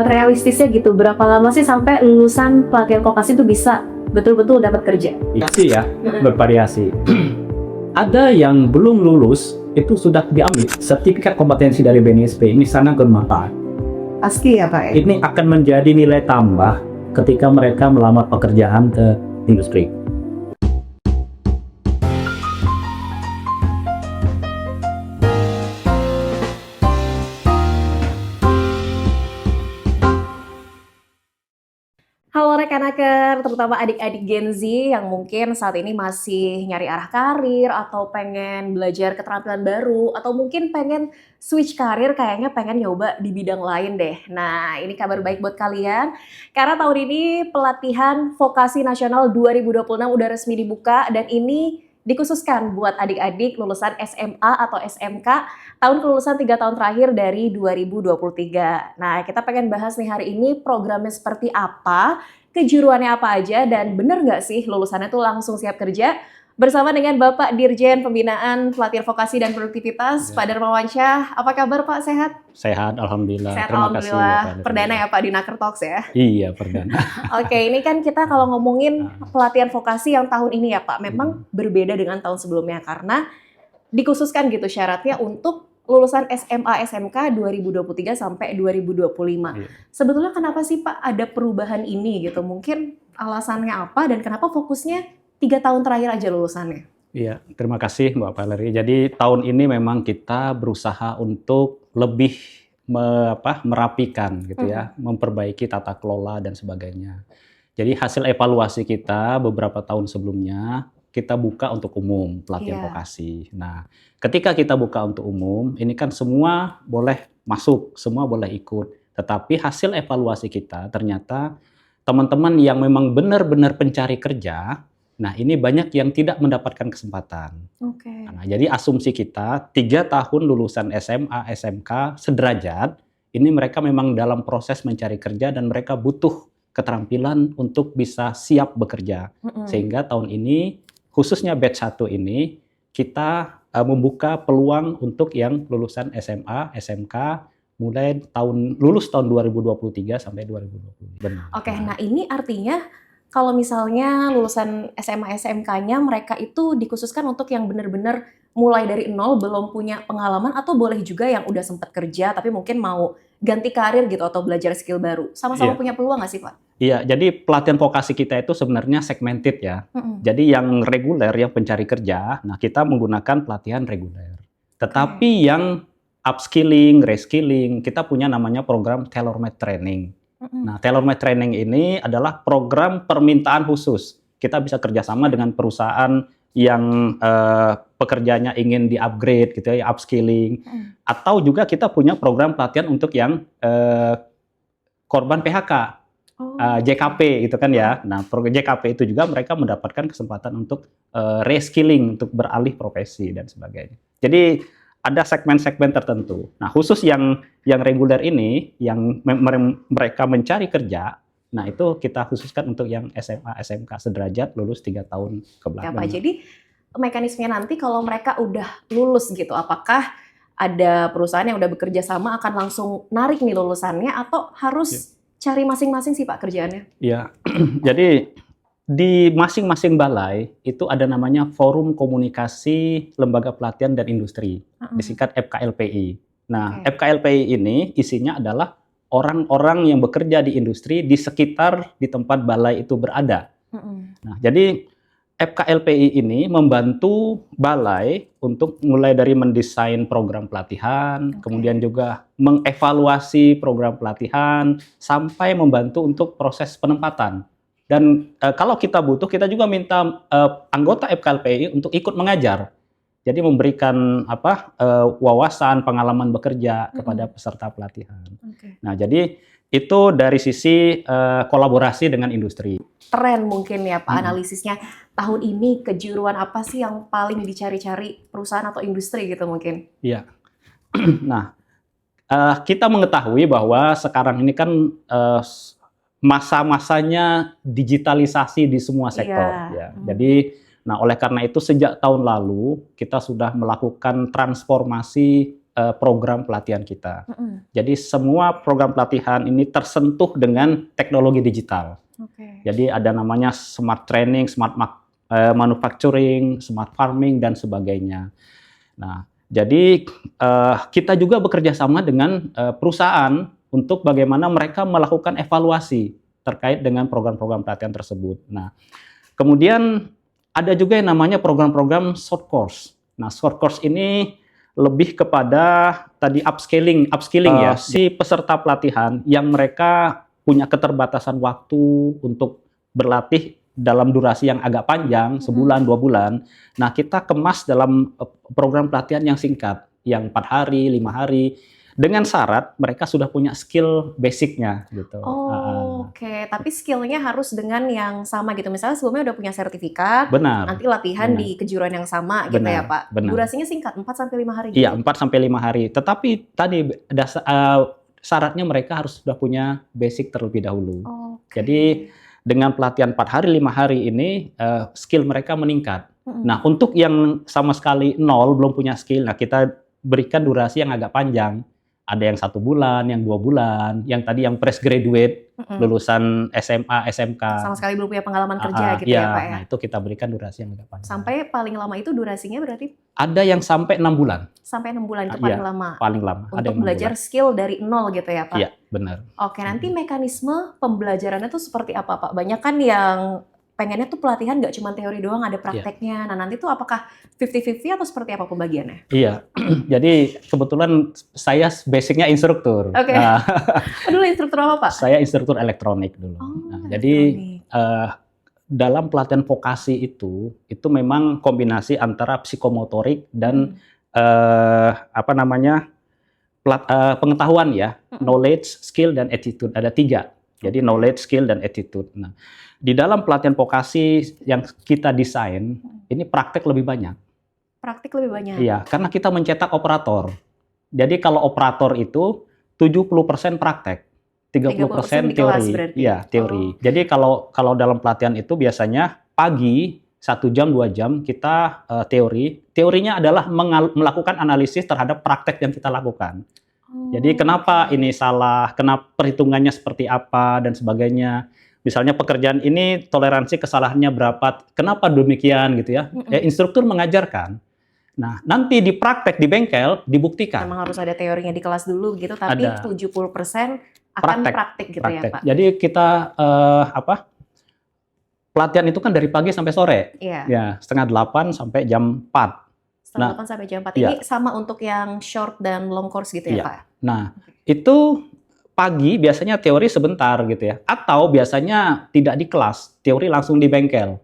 Realistisnya gitu, berapa lama sih sampai lulusan pelatihan vokasi itu bisa betul-betul dapat kerja? Variasi ya, bervariasi. Ada yang belum lulus, itu sudah diambil sertifikat kompetensi dari BNSP, ini sangat bermanfaat. Pasti ya Pak. Ini akan menjadi nilai tambah ketika mereka melamar pekerjaan ke industri. Halo rekanaker, terutama adik-adik Gen Z yang mungkin saat ini masih nyari arah karir atau pengen belajar keterampilan baru atau mungkin pengen switch karir, kayaknya pengen nyoba di bidang lain deh. Nah, ini kabar baik buat kalian karena tahun ini pelatihan vokasi nasional 2026 udah resmi dibuka dan ini dikhususkan buat adik-adik lulusan SMA atau SMK tahun kelulusan 3 tahun terakhir dari 2023. Nah, kita pengen bahas nih hari ini programnya seperti apa, kejuruannya apa aja, dan bener nggak sih lulusannya tuh langsung siap kerja? Bersama dengan Bapak Dirjen Pembinaan Pelatihan Vokasi dan Produktivitas, Pak Darmawansyah. Apa kabar Pak, sehat? Sehat, alhamdulillah. Sehat, Terima kasih. alhamdulillah. Perdana ya Pak di Naker Talks ya? Iya, perdana. Oke, ini kan kita kalau ngomongin pelatihan vokasi yang tahun ini ya Pak, memang berbeda dengan tahun sebelumnya karena dikhususkan gitu syaratnya untuk lulusan SMA SMK 2023 sampai 2025. Iya. Sebetulnya kenapa sih Pak ada perubahan ini gitu? Mungkin alasannya apa dan kenapa fokusnya 3 tahun terakhir aja lulusannya? Iya, terima kasih Mbak Valerie. Jadi tahun ini memang kita berusaha untuk lebih merapikan gitu ya, memperbaiki tata kelola dan sebagainya. Jadi hasil evaluasi kita beberapa tahun sebelumnya kita buka untuk umum pelatihan vokasi. Nah, ketika kita buka untuk umum, ini kan semua boleh masuk, semua boleh ikut. Tetapi hasil evaluasi kita ternyata teman-teman yang memang benar-benar pencari kerja, nah ini banyak yang tidak mendapatkan kesempatan. Nah, jadi asumsi kita 3 tahun lulusan SMA, SMK sederajat, ini mereka memang dalam proses mencari kerja dan mereka butuh keterampilan untuk bisa siap bekerja. Sehingga tahun ini khususnya batch 1 ini kita membuka peluang untuk yang lulusan SMA, SMK mulai lulus tahun 2023 sampai 2020. Benar. Oke, nah ini artinya kalau misalnya lulusan SMA SMK-nya mereka itu dikhususkan untuk yang benar-benar mulai dari nol, belum punya pengalaman, atau boleh juga yang udah sempat kerja tapi mungkin mau ganti karir gitu atau belajar skill baru. Sama-sama punya peluang nggak sih Pak? Iya, jadi pelatihan vokasi kita itu sebenarnya segmented ya. Jadi yang reguler, yang pencari kerja, nah kita menggunakan pelatihan reguler. Tetapi yang upskilling, reskilling, kita punya namanya program tailor-made training. Nah, tailor-made training ini adalah program permintaan khusus. Kita bisa kerjasama dengan perusahaan yang pekerjanya ingin di-upgrade gitu ya, upskilling. Atau juga kita punya program pelatihan untuk yang korban PHK. JKP gitu kan ya. Nah, program JKP itu juga mereka mendapatkan kesempatan untuk reskilling, untuk beralih profesi dan sebagainya. Jadi ada segmen-segmen tertentu. Nah, khusus yang reguler ini, yang mereka mencari kerja, nah itu kita khususkan untuk yang SMA, SMK sederajat lulus 3 tahun ke belakang. Ya Pak, jadi mekanismenya nanti kalau mereka udah lulus gitu, apakah ada perusahaan yang udah bekerja sama akan langsung narik nih lulusannya atau harus cari masing-masing sih Pak kerjaannya? Iya, jadi di masing-masing balai itu ada namanya Forum Komunikasi Lembaga Pelatihan dan Industri, disingkat FKLPI. Nah, FKLPI ini isinya adalah orang-orang yang bekerja di industri di sekitar di tempat balai itu berada. Nah, jadi FKLPI ini membantu balai untuk mulai dari mendesain program pelatihan, kemudian juga mengevaluasi program pelatihan, sampai membantu untuk proses penempatan. Dan kalau kita butuh, kita juga minta anggota FKLPI untuk ikut mengajar. Jadi memberikan wawasan, pengalaman bekerja kepada peserta pelatihan. Nah, jadi itu dari sisi kolaborasi dengan industri. Tren mungkin ya Pak analisisnya tahun ini kejuruan apa sih yang paling dicari-cari perusahaan atau industri gitu mungkin? Iya. Nah, kita mengetahui bahwa sekarang ini kan masa-masanya digitalisasi di semua sektor. Ya. Jadi, nah oleh karena itu sejak tahun lalu kita sudah melakukan transformasi program pelatihan kita. Jadi semua program pelatihan ini tersentuh dengan teknologi digital. Jadi ada namanya smart training, smart manufacturing, smart farming, dan sebagainya. Nah, jadi kita juga bekerja sama dengan perusahaan untuk bagaimana mereka melakukan evaluasi terkait dengan program-program pelatihan tersebut. Nah, kemudian ada juga yang namanya program-program short course. Nah, short course ini lebih kepada tadi upskilling ya, si peserta pelatihan yang mereka punya keterbatasan waktu untuk berlatih dalam durasi yang agak panjang, sebulan, 2 bulan. Nah, kita kemas dalam program pelatihan yang singkat, yang 4 hari, 5 hari, dengan syarat mereka sudah punya skill basicnya gitu. Oke, tapi skillnya harus dengan yang sama gitu. Misalnya sebelumnya udah punya sertifikat, Benar. nanti latihan di kejuruan yang sama gitu ya Pak. Benar. Durasinya singkat, 4-5 hari. Iya, 4-5 hari. Tetapi tadi syaratnya mereka harus sudah punya basic terlebih dahulu. Jadi dengan pelatihan 4 hari, 5 hari ini skill mereka meningkat. Nah, untuk yang sama sekali nol, belum punya skill, nah kita berikan durasi yang agak panjang. Ada yang 1 bulan, yang 2 bulan, yang tadi yang fresh graduate, lulusan SMA, SMK. Sama sekali belum punya pengalaman kerja gitu ya Pak ya? Nah itu kita berikan durasi yang agak panjang. Sampai paling lama itu durasinya berarti? Ada yang sampai 6 bulan. Sampai 6 bulan itu paling lama? Paling lama. Untuk belajar skill dari nol gitu ya Pak? Iya, benar. Oke, nanti mekanisme pembelajarannya tuh seperti apa Pak? Banyak kan yang pengennya tuh pelatihan nggak cuma teori doang, ada prakteknya. Nah nanti tuh apakah 50-50 atau seperti apa pembagiannya? Iya, jadi kebetulan saya basicnya instruktur. Oke. Dulu instruktur apa Pak? Saya instruktur elektronik dulu. Jadi dalam pelatihan vokasi itu memang kombinasi antara psikomotorik dan pengetahuan ya, knowledge, skill, dan attitude. Ada 3. Jadi knowledge, skill, dan attitude. Nah, di dalam pelatihan vokasi yang kita desain, ini praktek lebih banyak. Praktek lebih banyak? Iya, karena kita mencetak operator. Jadi kalau operator itu 70% praktek, 30% teori. Iya, teori. Jadi kalau dalam pelatihan itu biasanya pagi 1 jam, 2 jam kita teori. Teorinya adalah melakukan analisis terhadap praktek yang kita lakukan. Jadi kenapa ini salah, kenapa perhitungannya seperti apa, dan sebagainya. Misalnya pekerjaan ini toleransi kesalahannya berapa, kenapa demikian gitu ya. Instruktur mengajarkan. Nah, nanti di praktek di bengkel dibuktikan. Memang harus ada teorinya di kelas dulu gitu, tapi 70% akan praktek gitu ya Pak? Jadi kita pelatihan itu kan dari pagi sampai sore. Ya, 7:30 sampai jam 4. 7:30 sampai jam 4. Ini sama untuk yang short dan long course gitu ya Pak? Nah, itu pagi biasanya teori sebentar gitu ya. Atau biasanya tidak di kelas, teori langsung di bengkel.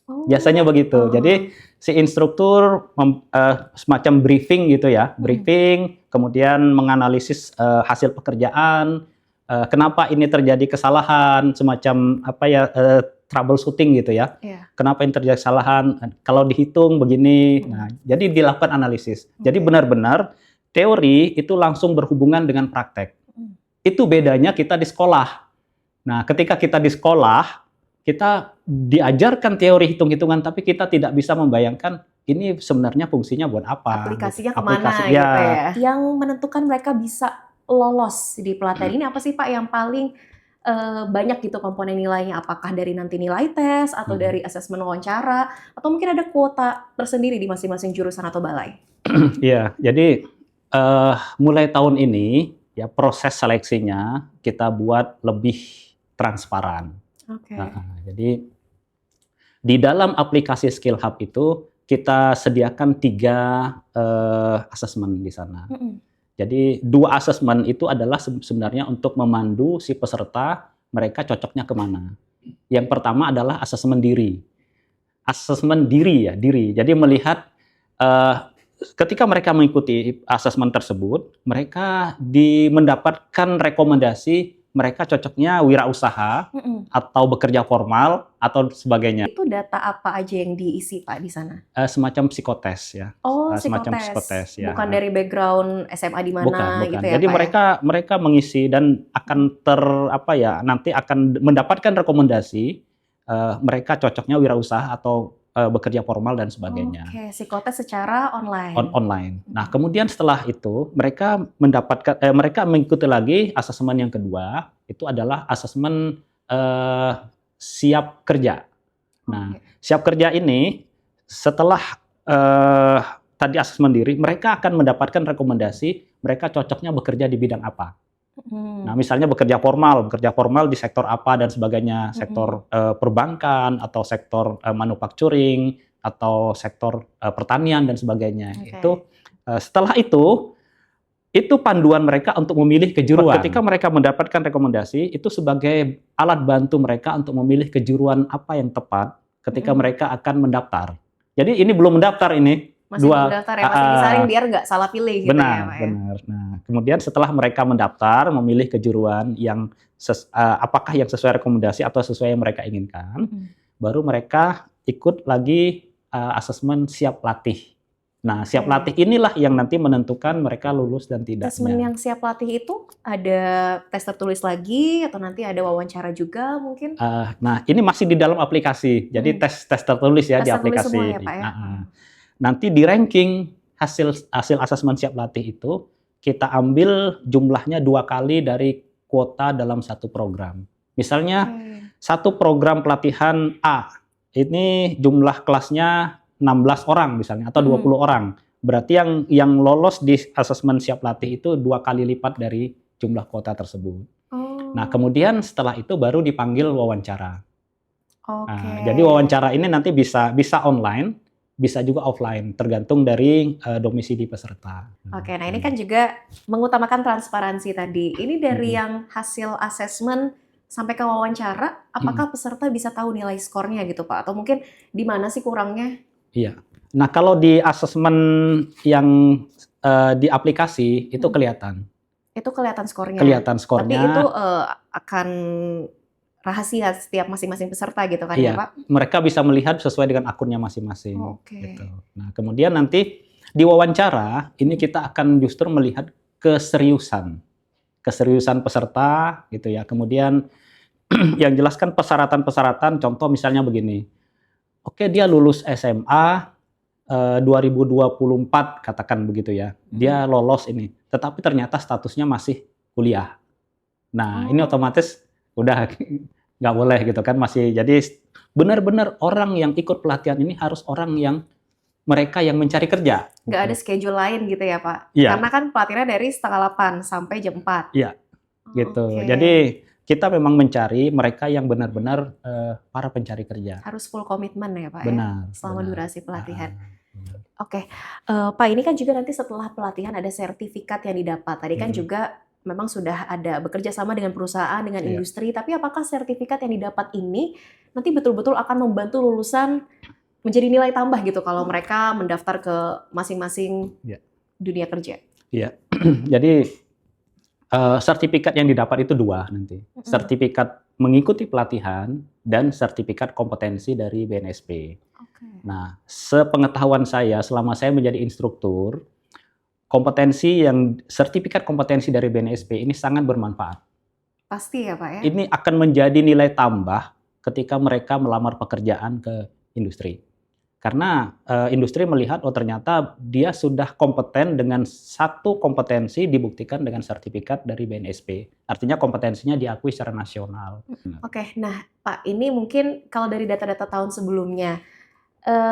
Biasanya begitu. Jadi si instruktur semacam briefing gitu ya. Briefing, kemudian menganalisis hasil pekerjaan, kenapa ini terjadi kesalahan, semacam troubleshooting gitu ya. Kenapa ini terjadi kesalahan, kalau dihitung begini. Nah, jadi dilakukan analisis. Jadi benar-benar teori itu langsung berhubungan dengan praktek. Itu bedanya kita di sekolah. Nah, ketika kita di sekolah, kita diajarkan teori hitung-hitungan, tapi kita tidak bisa membayangkan ini sebenarnya fungsinya buat apa. Aplikasinya kemana gitu ya. Yang menentukan mereka bisa lolos di pelatihan ini apa sih Pak yang paling banyak gitu komponen nilainya? Apakah dari nanti nilai tes, atau dari asesmen wawancara, atau mungkin ada kuota tersendiri di masing-masing jurusan atau balai? Iya, jadi mulai tahun ini ya proses seleksinya kita buat lebih transparan. Jadi di dalam aplikasi Skill Hub itu kita sediakan 3 asesmen di sana. Jadi 2 asesmen itu adalah sebenarnya untuk memandu si peserta mereka cocoknya kemana. Yang pertama adalah asesmen diri. Asesmen diri ya, diri. Jadi melihat ketika mereka mengikuti asesmen tersebut, mereka mendapatkan rekomendasi mereka cocoknya wirausaha atau bekerja formal atau sebagainya. Itu data apa aja yang diisi Pak di sana? Semacam psikotes ya. Semacam psikotes ya. Bukan dari background SMA di mana bukan. gitu ya. Jadi Pak, mereka mengisi dan akan nanti akan mendapatkan rekomendasi mereka cocoknya wirausaha atau bekerja formal dan sebagainya. Oke, psikotes secara online. Online. Nah, kemudian setelah itu mereka mereka mengikuti lagi asesmen yang kedua, itu adalah asesmen siap kerja. Nah, siap kerja ini setelah tadi asesmen diri, mereka akan mendapatkan rekomendasi mereka cocoknya bekerja di bidang apa. Nah, misalnya bekerja formal di sektor apa dan sebagainya, sektor perbankan atau sektor manufacturing atau sektor pertanian dan sebagainya. Itu setelah itu panduan mereka untuk memilih kejuruan. Ketika mereka mendapatkan rekomendasi, itu sebagai alat bantu mereka untuk memilih kejuruan apa yang tepat ketika mereka akan mendaftar. Jadi ini belum mendaftar ini. Masih mendaftar ya, masih disaring biar nggak salah pilih gitu ya, Pak ya? Benar. Nah, kemudian setelah mereka mendaftar, memilih kejuruan yang apakah yang sesuai rekomendasi atau sesuai yang mereka inginkan, baru mereka ikut lagi asesmen siap latih. Nah, siap latih inilah yang nanti menentukan mereka lulus dan tidaknya. Asesmen yang siap latih itu ada tes tertulis lagi atau nanti ada wawancara juga mungkin? Nah, ini masih di dalam aplikasi, jadi tes tertulis ya di aplikasi. Semua ya, Pak ya? Nanti di ranking hasil asesmen siap latih itu kita ambil jumlahnya 2 kali dari kuota dalam satu program. Misalnya satu program pelatihan A ini jumlah kelasnya 16 orang misalnya atau 20 orang. Berarti yang lolos di asesmen siap latih itu 2 kali lipat dari jumlah kuota tersebut. Nah, kemudian setelah itu baru dipanggil wawancara. Nah, jadi wawancara ini nanti bisa online, bisa juga offline, tergantung dari domisili peserta. Oke, nah ini kan juga mengutamakan transparansi tadi. Ini dari yang hasil asesmen sampai ke wawancara, apakah peserta bisa tahu nilai skornya gitu, Pak? Atau mungkin di mana sih kurangnya? Iya. Nah, kalau di asesmen yang di aplikasi itu kelihatan. Itu kelihatan skornya. Kelihatan skornya. Tapi itu akan rahasia setiap masing-masing peserta gitu kan ya, Pak? Mereka bisa melihat sesuai dengan akunnya masing-masing. Gitu. Nah, kemudian nanti di wawancara ini kita akan justru melihat keseriusan peserta gitu ya. Kemudian yang jelaskan persyaratan-persyaratan, contoh misalnya begini. Oke, dia lulus SMA 2024 katakan begitu ya. Dia lolos ini, tetapi ternyata statusnya masih kuliah. Nah, ini otomatis udah nggak boleh gitu kan, masih. Jadi benar-benar orang yang ikut pelatihan ini harus orang yang mereka yang mencari kerja. Nggak ada schedule lain gitu ya, Pak? Iya. Karena kan pelatihannya dari setengah 8 sampai jam 4. Iya, gitu. Jadi kita memang mencari mereka yang benar-benar para pencari kerja. Harus full komitmen ya, Pak? Benar. Ya? Selama durasi pelatihan. Oke, Pak, ini kan juga nanti setelah pelatihan ada sertifikat yang didapat. Tadi kan juga memang sudah ada bekerja sama dengan perusahaan, dengan industri, tapi apakah sertifikat yang didapat ini nanti betul-betul akan membantu lulusan menjadi nilai tambah gitu kalau mereka mendaftar ke masing-masing dunia kerja? Iya, jadi sertifikat yang didapat itu 2 nanti. Sertifikat mengikuti pelatihan dan sertifikat kompetensi dari BNSP. Nah, sepengetahuan saya selama saya menjadi instruktur, sertifikat kompetensi dari BNSP ini sangat bermanfaat. Pasti ya, Pak ya? Ini akan menjadi nilai tambah ketika mereka melamar pekerjaan ke industri. Karena industri melihat, oh ternyata dia sudah kompeten dengan satu kompetensi dibuktikan dengan sertifikat dari BNSP. Artinya kompetensinya diakui secara nasional. Oke, nah Pak, ini mungkin kalau dari data-data tahun sebelumnya,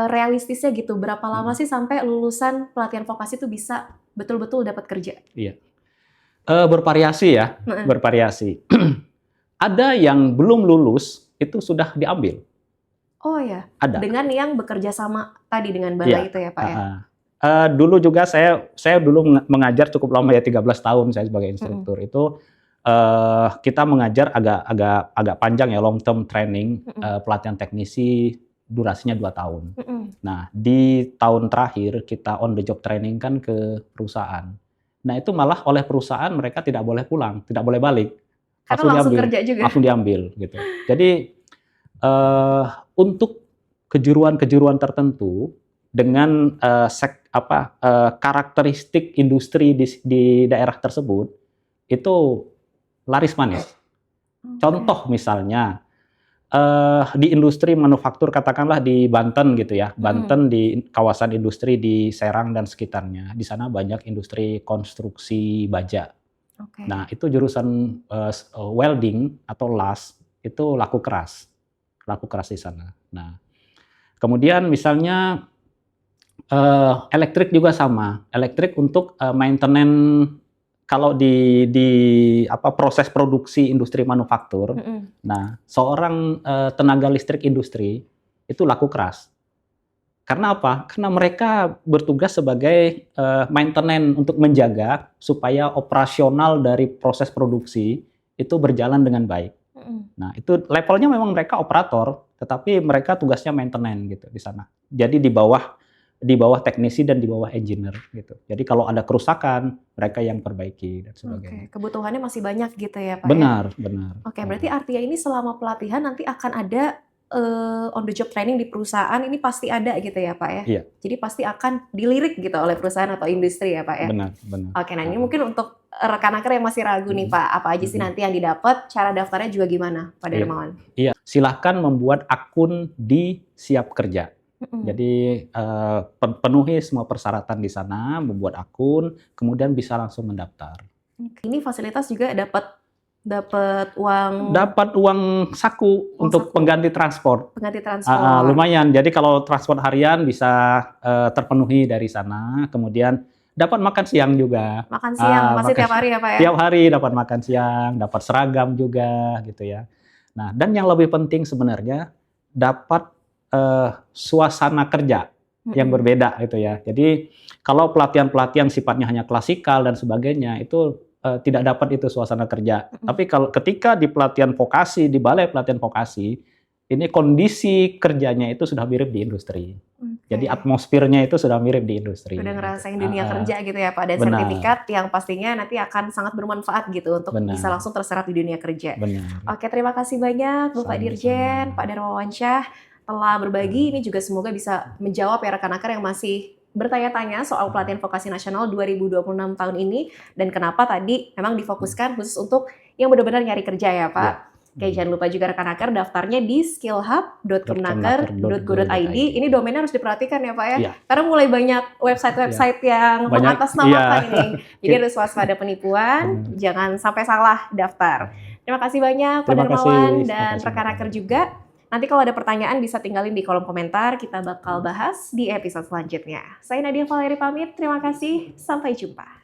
realistisnya gitu, berapa lama sih sampai lulusan pelatihan vokasi itu bisa betul-betul dapat kerja? Iya, bervariasi ya, bervariasi. Ada yang belum lulus itu sudah diambil. Oh ya, ada. Dengan yang bekerja sama tadi dengan balai itu ya, Pak ya? Dulu juga saya dulu mengajar cukup lama ya, 13 tahun saya sebagai instruktur. Itu kita mengajar agak panjang ya, long term training, pelatihan teknisi durasinya 2 tahun. Nah, di tahun terakhir kita on the job training kan ke perusahaan. Nah, itu malah oleh perusahaan mereka tidak boleh pulang, tidak boleh balik. Karena langsung kerja juga. Langsung diambil gitu. Jadi untuk kejuruan-kejuruan tertentu dengan karakteristik industri di daerah tersebut itu laris manis. Contoh misalnya di industri manufaktur, katakanlah di Banten gitu ya. Banten di kawasan industri di Serang dan sekitarnya. Di sana banyak industri konstruksi baja. Oke. Nah, itu jurusan welding atau las itu laku keras di sana. Nah, kemudian misalnya elektrik juga sama. Elektrik untuk maintenance kalau di proses produksi industri manufaktur. Nah, seorang tenaga listrik industri itu laku keras. Karena apa? Karena mereka bertugas sebagai maintenance untuk menjaga supaya operasional dari proses produksi itu berjalan dengan baik. Nah, itu levelnya memang mereka operator, tetapi mereka tugasnya maintenance gitu di sana. Jadi di bawah teknisi dan di bawah engineer gitu. Jadi kalau ada kerusakan, mereka yang perbaiki dan sebagainya. Oke, kebutuhannya masih banyak gitu ya Pak ya? Benar. Oke, berarti artinya ini selama pelatihan nanti akan ada on the job training di perusahaan, ini pasti ada gitu ya Pak ya? Iya. Jadi pasti akan dilirik gitu oleh perusahaan atau industri ya Pak ya? Benar. Oke, nah ini mungkin untuk rekan aker yang masih ragu nih Pak, apa aja sih nanti yang didapat, cara daftarnya juga gimana Pak Darmawan? Iya, silahkan membuat akun di Siap Kerja. Jadi penuhi semua persyaratan di sana, membuat akun, kemudian bisa langsung mendaftar. Ini fasilitas juga dapat uang. Dapat uang saku untuk pengganti transport. Pengganti transport. Lumayan. Jadi kalau transport harian bisa terpenuhi dari sana. Kemudian dapat makan siang juga. Makan siang pasti tiap hari ya Pak ya? Tiap hari dapat makan siang, dapat seragam juga gitu ya. Nah, dan yang lebih penting sebenarnya dapat suasana kerja yang berbeda gitu ya. Jadi kalau pelatihan sifatnya hanya klasikal dan sebagainya itu tidak dapat itu suasana kerja. Tapi kalau ketika di pelatihan vokasi, di balai pelatihan vokasi, ini kondisi kerjanya itu sudah mirip di industri. Jadi atmosfernya itu sudah mirip di industri. Udah ngerasain dunia kerja gitu ya Pak, dan sertifikat yang pastinya nanti akan sangat bermanfaat gitu untuk bisa langsung terserap di dunia kerja. Oke, terima kasih banyak Bapak Dirjen, Pak Darmawan Syah telah berbagi. Ini juga semoga bisa menjawab ya rekan aker yang masih bertanya-tanya soal pelatihan vokasi nasional 2026 tahun ini, dan kenapa tadi memang difokuskan khusus untuk yang benar-benar nyari kerja ya Pak. Oke, jangan lupa juga rekan aker daftarnya di skillhub.kemenaker.go.id. Ini domainnya harus diperhatikan ya Pak ya, karena mulai banyak website-website yang mengatasnamakan ini. Jadi harus waspada penipuan, jangan sampai salah daftar. Terima kasih banyak Pak Darmawan dan rekan aker juga. Nanti kalau ada pertanyaan bisa tinggalin di kolom komentar, kita bakal bahas di episode selanjutnya. Saya Nadia Valeri pamit, terima kasih, sampai jumpa.